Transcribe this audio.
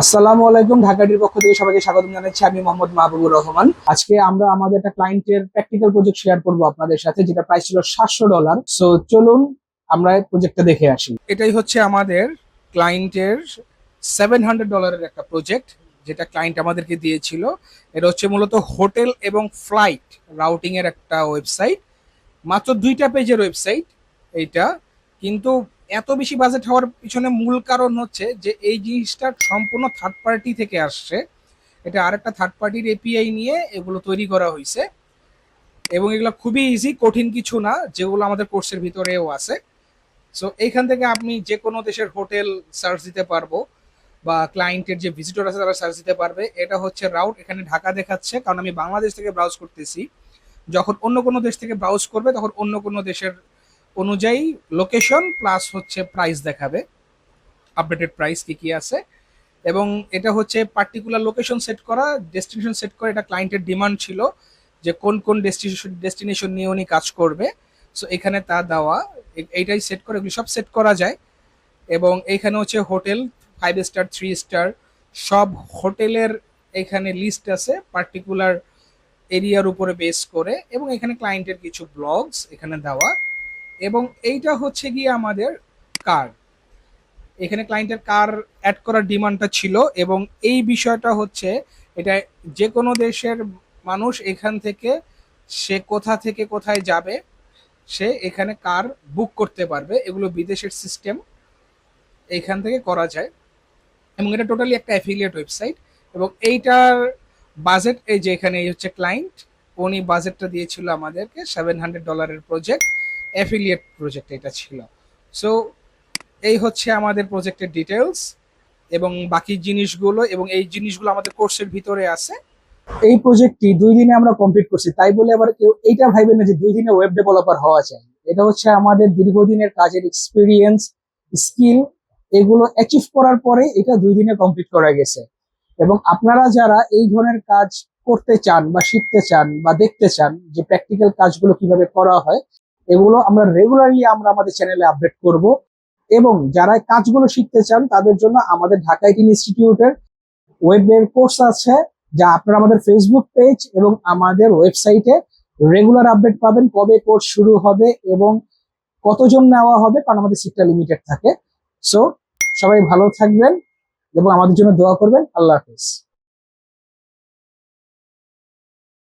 আসসালামু আলাইকুম। ঢাকাটির পক্ষ থেকে সবাইকে স্বাগত জানাচ্ছি। আমি মোহাম্মদ মাহবুবুর রহমান। আজকে আমরা আমাদের একটা ক্লায়েন্টের প্র্যাকটিক্যাল প্রজেক্ট শেয়ার করব আপনাদের সাথে, যেটা প্রাইস ছিল $700। সো চলুন আমরা প্রজেক্টটা দেখে আসি। এটাই হচ্ছে আমাদের ক্লায়েন্টের $700 একটা প্রজেক্ট, যেটা ক্লায়েন্ট আমাদেরকে দিয়েছিল। এটা হচ্ছে মূলত হোটেল এবং ফ্লাইট রাউটিং এর একটা ওয়েবসাইট, মাত্র 2টা পেজের ওয়েবসাইট এইটা। কিন্তু এত বেশি বাজেট হওয়ার পিছনে মূল কারণ হচ্ছে যে এই জিনিসটা সম্পূর্ণ থার্ড পার্টি থেকে আসছে। এটা আরেকটা থার্ড পার্টির এপিআই নিয়ে এগুলো তৈরি করা হয়েছে, এবং এগুলো খুবই ইজি, কঠিন কিছু না, যেগুলো আমাদের কোর্সের ভিতরেও আছে। সো এইখান থেকে আপনি যে কোনো দেশের হোটেল সার্চ দিতে পারবো, বা ক্লায়েন্টের যে ভিজিটর আছে তারা সার্চ দিতে পারবে। এটা হচ্ছে রাউট, এখানে ঢাকা দেখাচ্ছে কারণ আমি বাংলাদেশ থেকে ব্রাউজ করতেছি। যখন অন্য কোনো দেশ থেকে ব্রাউজ করবে তখন অন্য কোনো দেশের অনুযায়ী লোকেশন প্লাস হচ্ছে প্রাইস দেখাবে, আপডেটেড প্রাইস কি কি আছে। এবং এটা হচ্ছে পার্টিকুলার লোকেশন সেট করা, ডেস্টিনেশন সেট করা। এটা ক্লায়েন্টের ডিমান্ড ছিল যে কোন কোন ডেস্টিনেশন নিয়ে উনি কাজ করবে। সো এখানে তা দেওয়া, এইটাই সেট করে, এগুলো সব সেট করা যায়। এবং এইখানে হচ্ছে হোটেল 5 স্টার 3 স্টার সব হোটেলের এখানে লিস্ট আছে পার্টিকুলার এরিয়ার উপরে বেস করে, এবং এখানে ক্লায়েন্টের কিছু ব্লগস এখানে দেওয়া। এবং এইটা হচ্ছে গিয়ে আমাদের কার, এখানে ক্লায়েন্টের কার অ্যাড করার ডিমান্ডটা ছিল। এবং এই বিষয়টা হচ্ছে এটা যে কোনো দেশের মানুষ এখান থেকে, সে কোথা থেকে কোথায় যাবে সে এখানে কার বুক করতে পারবে। এগুলো বিদেশের সিস্টেম, এইখান থেকে করা যায়। এবং এটা টোটালি একটা অ্যাফিলিয়েট ওয়েবসাইট। এবং এইটার বাজেট, এই যে এখানে এই হচ্ছে ক্লায়েন্ট, উনি বাজেটটা দিয়েছিল আমাদেরকে $700 প্রজেক্ট, অ্যাফিলিয়েট প্রজেক্ট এটা ছিল। সো এই হচ্ছে আমাদের প্রজেক্টের ডিটেলস এবং বাকি জিনিসগুলো, এবং এই জিনিসগুলো আমাদের কোর্সের ভিতরে আছে। এই প্রজেক্টটি 2 দিনে আমরা কমপ্লিট করছি, তাই বলে আবার কেউ এইটা ভাইবেন না যে 2 দিনে ওয়েব ডেভেলপার হওয়া চাই। এটা হচ্ছে আমাদের দীর্ঘদিনের কাজের এক্সপিরিয়েন্স, স্কিল, এগুলো অ্যাচিভ করার পরে এটা 2 দিনে কমপ্লিট করা গেছে। এবং আপনারা যারা এই ধরনের কাজ করতে চান বা শিখতে চান বা দেখতে চান যে প্র্যাকটিক্যাল কাজগুলো কিভাবে করা হয়, এগুলো আমরা রেগুলারলি আমাদের চ্যানেলে আপডেট করব। এবং যারা কাজগুলো শিখতে চান তাদের জন্য আমাদের ঢাকা আইটি ইনস্টিটিউটের ওয়েবের কোর্স আছে, যা আপনারা আমাদের ফেসবুক পেজ এবং আমাদের ওয়েবসাইটে রেগুলার আপডেট পাবেন, কবে কোর্স শুরু হবে এবং কতজন নেওয়া হবে, কারণ আমাদের সিটটা লিমিটেড থাকে। সো সবাই ভালো থাকবেন এবং আমাদের জন্য দোয়া করবেন। আল্লাহ হাফেজ।